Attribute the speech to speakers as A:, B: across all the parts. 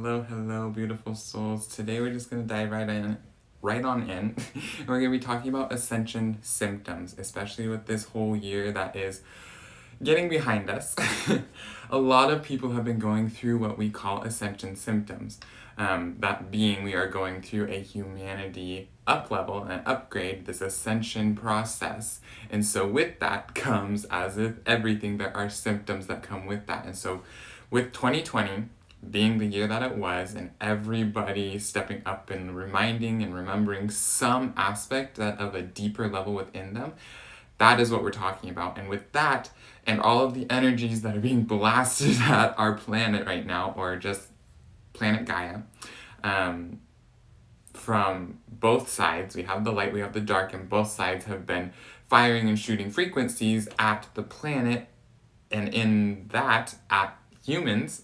A: Hello, beautiful souls. Today we're just going to dive right on in. And we're going to be talking about ascension symptoms, especially with this whole year that is getting behind us. A lot of people have been going through what we call ascension symptoms. That being, we are going through a humanity up level and upgrade, this ascension process. And so with that comes, as if everything, there are symptoms that come with that. And so with 2020, being the year that it was, and everybody stepping up and reminding and remembering some aspect of a deeper level within them, that is what we're talking about. And with that, and all of the energies that are being blasted at our planet right now, or just planet Gaia, from both sides, we have the light, we have the dark, and both sides have been firing and shooting frequencies at the planet, and in that, at humans,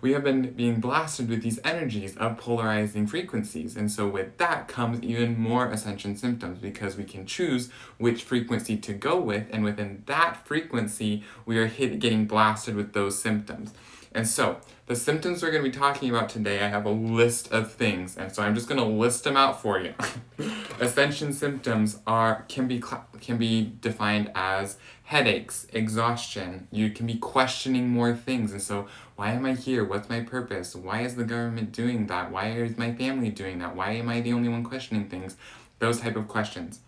A: we have been being blasted with these energies of polarizing frequencies. And so with that comes even more ascension symptoms, because we can choose which frequency to go with, and within that frequency, we are getting blasted with those symptoms. And so, the symptoms we're going to be talking about today, I have a list of things, and so I'm just going to list them out for you. Ascension symptoms can be defined as headaches, exhaustion. You can be questioning more things, and so why am I here? What's my purpose? Why is the government doing that? Why is my family doing that? Why am I the only one questioning things? Those type of questions.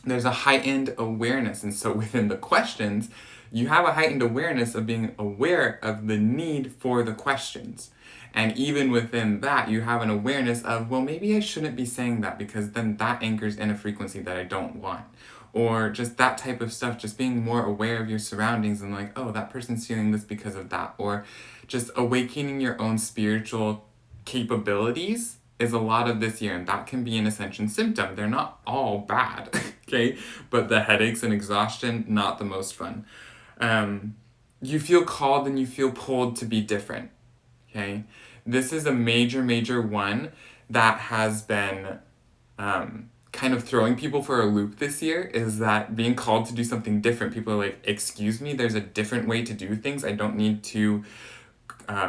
A: There's a heightened awareness, and so within the questions, you have a heightened awareness of being aware of the need for the questions. And even within that, you have an awareness of, well, maybe I shouldn't be saying that, because then that anchors in a frequency that I don't want. Or just that type of stuff, just being more aware of your surroundings and like, oh, that person's feeling this because of that. Or just awakening your own spiritual capabilities is a lot of this year, and that can be an ascension symptom. They're not all bad, okay? But the headaches and exhaustion, not the most fun. You feel called and you feel pulled to be different, okay? This is a major one that has been kind of throwing people for a loop this year, is that being called to do something different. People are like, excuse me, there's a different way to do things. I don't need to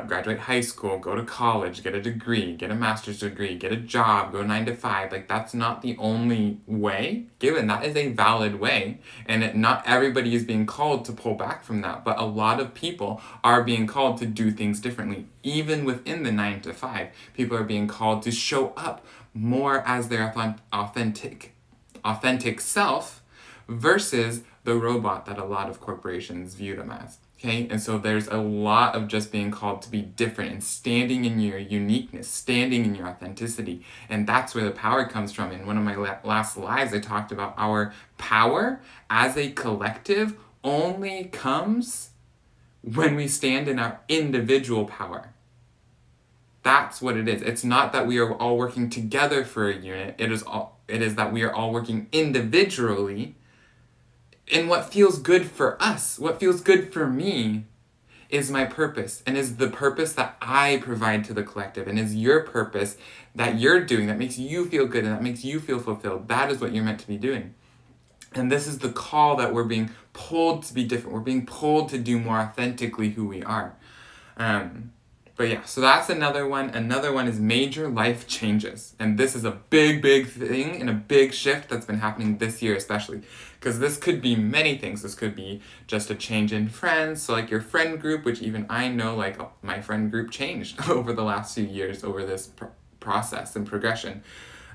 A: graduate high school, go to college, get a degree, get a master's degree, get a job, go 9 to 5. Like, that's not the only way, given that is a valid way, and not everybody is being called to pull back from that, but a lot of people are being called to do things differently. Even within the 9 to 5, people are being called to show up more as their authentic self versus the robot that a lot of corporations view them as. Okay, and so there's a lot of just being called to be different and standing in your uniqueness, standing in your authenticity. And that's where the power comes from. In one of my last lives, I talked about our power as a collective only comes when we stand in our individual power. That's what it is. It's not that we are all working together for a unit. It is that we are all working individually. And what feels good for us, what feels good for me, is my purpose, and is the purpose that I provide to the collective, and is your purpose that you're doing that makes you feel good and that makes you feel fulfilled. That is what you're meant to be doing. And this is the call that we're being pulled to be different. We're being pulled to do more authentically who we are. But yeah, so that's another one. Another one is major life changes. And this is a big thing and a big shift that's been happening this year especially. Because this could be many things. This could be just a change in friends. So like your friend group, which even I know, like my friend group changed over the last few years over this process and progression.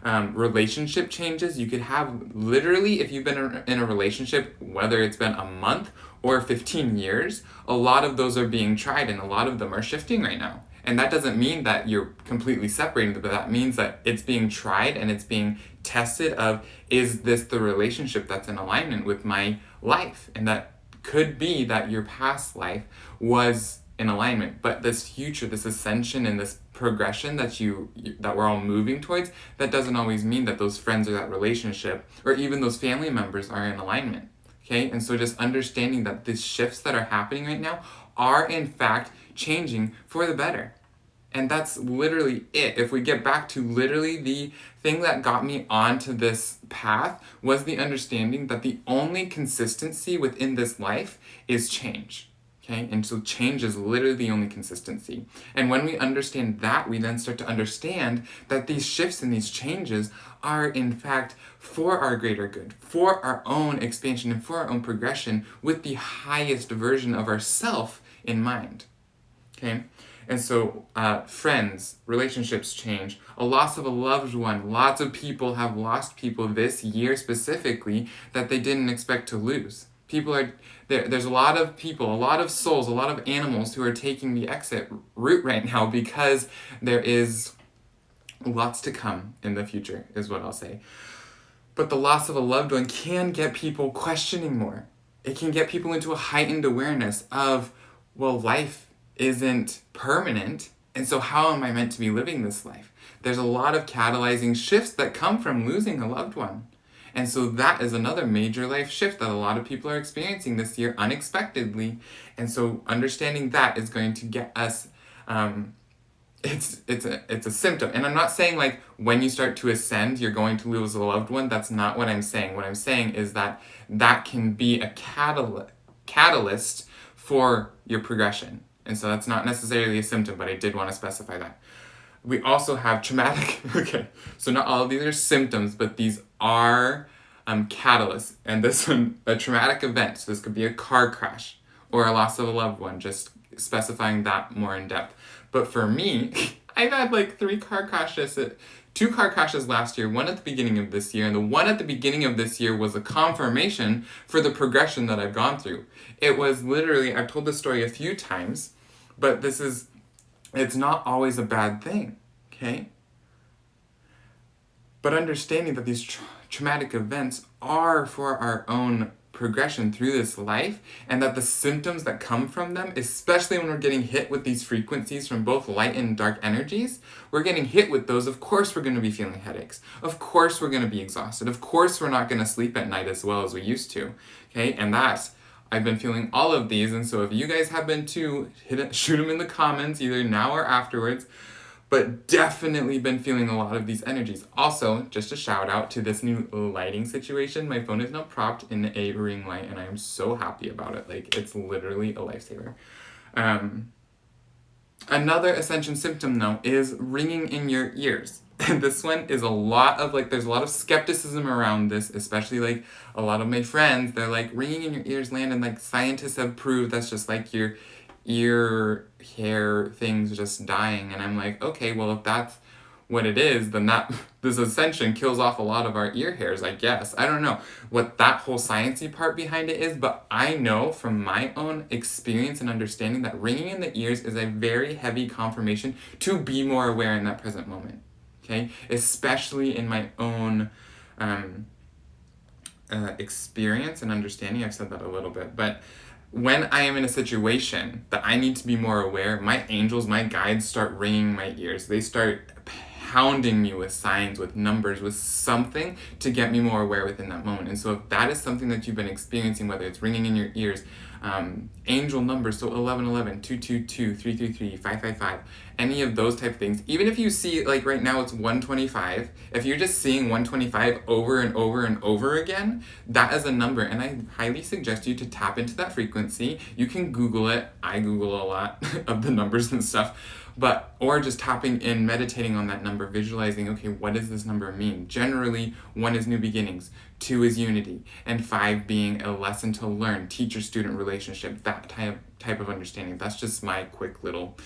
A: Relationship changes. You could have literally, if you've been in a relationship, whether it's been a month or 15 years, a lot of those are being tried, and a lot of them are shifting right now. And that doesn't mean that you're completely separated, but that means that it's being tried and it's being tested of, is this the relationship that's in alignment with my life? And that could be that your past life was in alignment, but this future, this ascension and this progression that we're all moving towards, that doesn't always mean that those friends or that relationship or even those family members are in alignment. Okay, and so just understanding that these shifts that are happening right now are in fact changing for the better. And that's literally it. If we get back to literally the thing that got me onto this path was the understanding that the only consistency within this life is change. Okay, and so change is literally the only consistency. And when we understand that, we then start to understand that these shifts and these changes are in fact for our greater good, for our own expansion and for our own progression with the highest version of ourself in mind. Okay? And so friends, relationships change, a loss of a loved one. Lots of people have lost people this year specifically that they didn't expect to lose. There's a lot of people, a lot of souls, a lot of animals who are taking the exit route right now because there is lots to come in the future, is what I'll say. But the loss of a loved one can get people questioning more. It can get people into a heightened awareness of, well, life isn't permanent, and so how am I meant to be living this life? There's a lot of catalyzing shifts that come from losing a loved one. And so that is another major life shift that a lot of people are experiencing this year unexpectedly. And so understanding that is going to get us, it's a symptom. And I'm not saying like when you start to ascend, you're going to lose a loved one. That's not what I'm saying. What I'm saying is that that can be a catalyst for your progression. And so that's not necessarily a symptom, but I did want to specify that. We also have traumatic, okay, so not all of these are symptoms, but these are catalysts. And this one, a traumatic event, so this could be a car crash or a loss of a loved one, just specifying that more in depth. But for me, I've had like 2 car crashes last year, one at the beginning of this year, and the one at the beginning of this year was a confirmation for the progression that I've gone through. It was literally, I've told this story a few times, but it's not always a bad thing, okay? But understanding that these traumatic events are for our own progression through this life, and that the symptoms that come from them, especially when we're getting hit with these frequencies from both light and dark energies, we're getting hit with those. Of course we're going to be feeling headaches. Of course we're going to be exhausted. Of course we're not going to sleep at night as well as we used to, okay? And I've been feeling all of these, and so if you guys have been too, shoot them in the comments, either now or afterwards, but definitely been feeling a lot of these energies. Also, just a shout out to this new lighting situation. My phone is now propped in a ring light, and I am so happy about it. Like, it's literally a lifesaver. Another Ascension symptom, though, is ringing in your ears. And this one is there's a lot of skepticism around this, especially like a lot of my friends, they're like, ringing in your ears, Landon, like scientists have proved that's just like your ear hair things just dying. And I'm like, okay, well, if that's what it is, then this ascension kills off a lot of our ear hairs, I guess. I don't know what that whole sciencey part behind it is, but I know from my own experience and understanding that ringing in the ears is a very heavy confirmation to be more aware in that present moment. Okay, especially in my own experience and understanding. I've said that a little bit, but when I am in a situation that I need to be more aware, my angels, my guides start ringing my ears. They start pounding me with signs, with numbers, with something to get me more aware within that moment. And so if that is something that you've been experiencing, whether it's ringing in your ears, angel numbers, so 1111, 222, 333, 555, any of those type of things, even if you see, like right now it's 125, if you're just seeing 125 over and over and over again, that is a number, and I highly suggest you to tap into that frequency. You can Google it. I Google a lot of the numbers and stuff, or just tapping in, meditating on that number, visualizing, okay, what does this number mean? Generally, 1 is new beginnings, 2 is unity, and 5 being a lesson to learn, teacher-student relationship, that type of understanding. That's just my quick little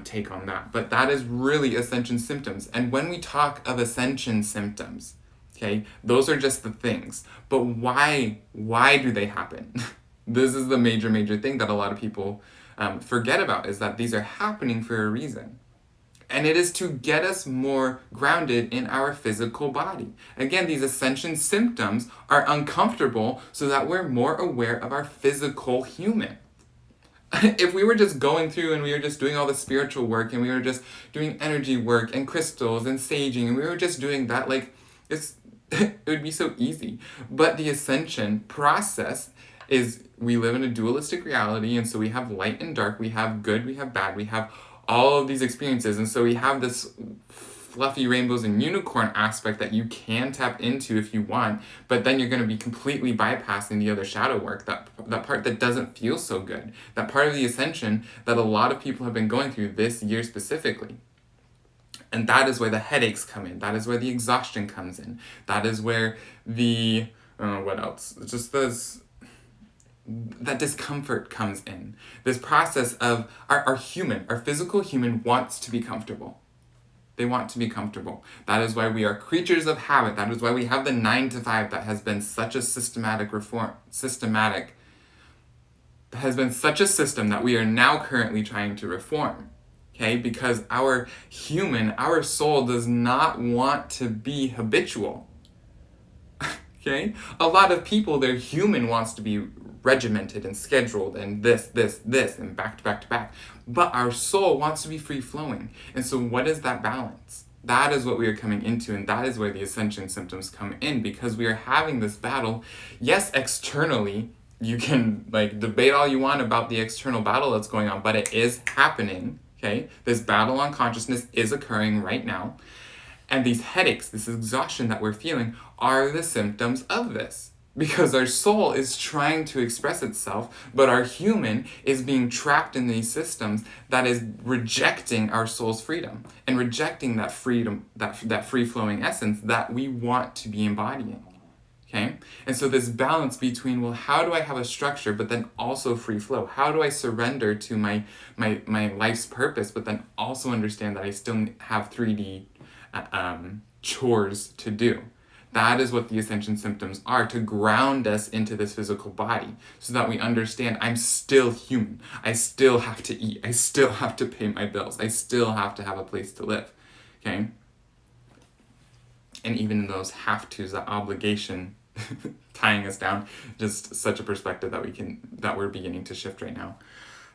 A: take on that. But that is really Ascension symptoms. And when we talk of Ascension symptoms, okay, those are just the things. But why do they happen? This is the major thing that a lot of people forget about, is that these are happening for a reason. And it is to get us more grounded in our physical body. Again, these Ascension symptoms are uncomfortable so that we're more aware of our physical human. If we were just going through and we were just doing all the spiritual work and we were just doing energy work and crystals and saging and we were just doing that, like, it would be so easy. But the Ascension process is, we live in a dualistic reality, and so we have light and dark, we have good, we have bad, we have all of these experiences, and so we have this fluffy rainbows and unicorn aspect that you can tap into if you want, but then you're going to be completely bypassing the other shadow work, that part that doesn't feel so good, that part of the ascension that a lot of people have been going through this year specifically. And that is where the headaches come in. That is where the exhaustion comes in. That is where the, what else? Just this, that discomfort comes in. This process of our physical human wants to be comfortable. They want to be comfortable. That is why we are creatures of habit. That is why we have the 9 to 5 that has been such a has been such a system that we are now currently trying to reform. Okay, because our soul does not want to be habitual. Okay, a lot of people, their human wants to be regimented and scheduled and this, and back to back to back. But our soul wants to be free flowing. And so what is that balance? That is what we are coming into, and that is where the ascension symptoms come in, because we are having this battle. Yes, externally, you can debate all you want about the external battle that's going on, but it is happening. Okay, this battle on consciousness is occurring right now. And these headaches, this exhaustion that we're feeling are the symptoms of this. Because our soul is trying to express itself, but our human is being trapped in these systems that is rejecting our soul's freedom and rejecting that freedom, that free-flowing essence that we want to be embodying. Okay? And so this balance between, well, how do I have a structure, but then also free flow? How do I surrender to my life's purpose, but then also understand that I still have 3D chores to do? That is what the ascension symptoms are, to ground us into this physical body so that we understand I'm still human. I still have to eat. I still have to pay my bills. I still have to have a place to live. Okay? And even those have-tos, that obligation tying us down, just such a perspective that we're beginning to shift right now.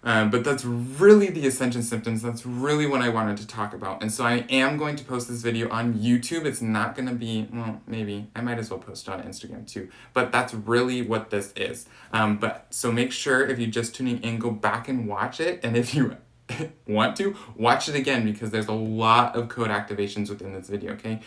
A: But that's really the ascension symptoms. That's really what I wanted to talk about. And so I am going to post this video on YouTube. It's not going to be, well, maybe I might as well post it on Instagram too. But that's really what this is. So make sure if you're just tuning in, go back and watch it. And if you want to, watch it again, because there's a lot of code activations within this video, okay?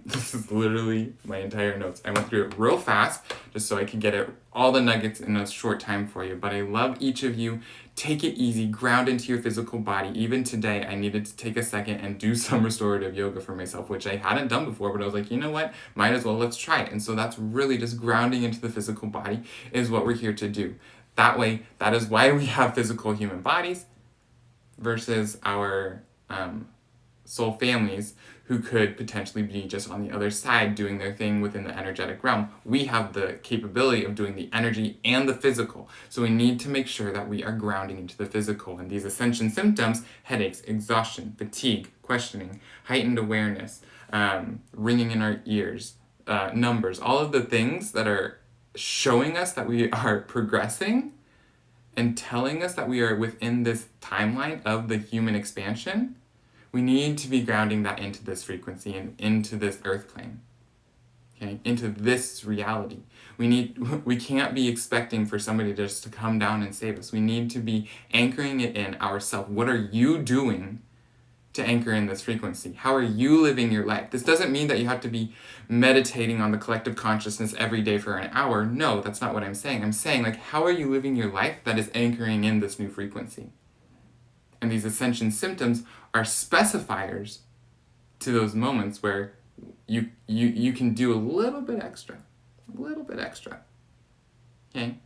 A: This is literally my entire notes. I went through it real fast just so I could get all the nuggets in a short time for you. But I love each of you. Take it easy, ground into your physical body. Even today, I needed to take a second and do some restorative yoga for myself, which I hadn't done before, but I was like, you know what? Might as well, let's try it. And so that's really just grounding into the physical body is what we're here to do. That way, that is why we have physical human bodies versus our soul families who could potentially be just on the other side doing their thing within the energetic realm. We have the capability of doing the energy and the physical. So we need to make sure that we are grounding into the physical. And these ascension symptoms, headaches, exhaustion, fatigue, questioning, heightened awareness, ringing in our ears, numbers, all of the things that are showing us that we are progressing and telling us that we are within this timeline of the human expansion, we need to be grounding that into this frequency and into this earth plane, okay, into this reality. We can't be expecting for somebody just to come down and save us. We need to be anchoring it in ourselves. What are you doing to anchor in this frequency? How are you living your life? This doesn't mean that you have to be meditating on the collective consciousness every day for an hour. No, that's not what I'm saying. I'm saying, how are you living your life that is anchoring in this new frequency? And these ascension symptoms are specifiers to those moments where you can do a little bit extra, okay?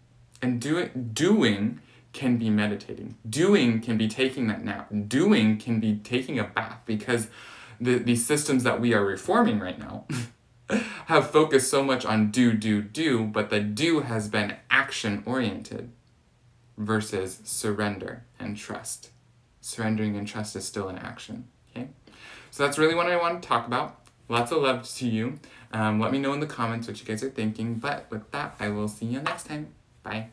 A: And doing can be meditating. Doing can be taking that nap. Doing can be taking a bath, because these systems that we are reforming right now have focused so much on do, but the do has been action-oriented versus surrender and trust. Surrendering and trust is still an action, okay? So that's really what I want to talk about. Lots of love to you. Let me know in the comments what you guys are thinking. But with that, I will see you next time. Bye.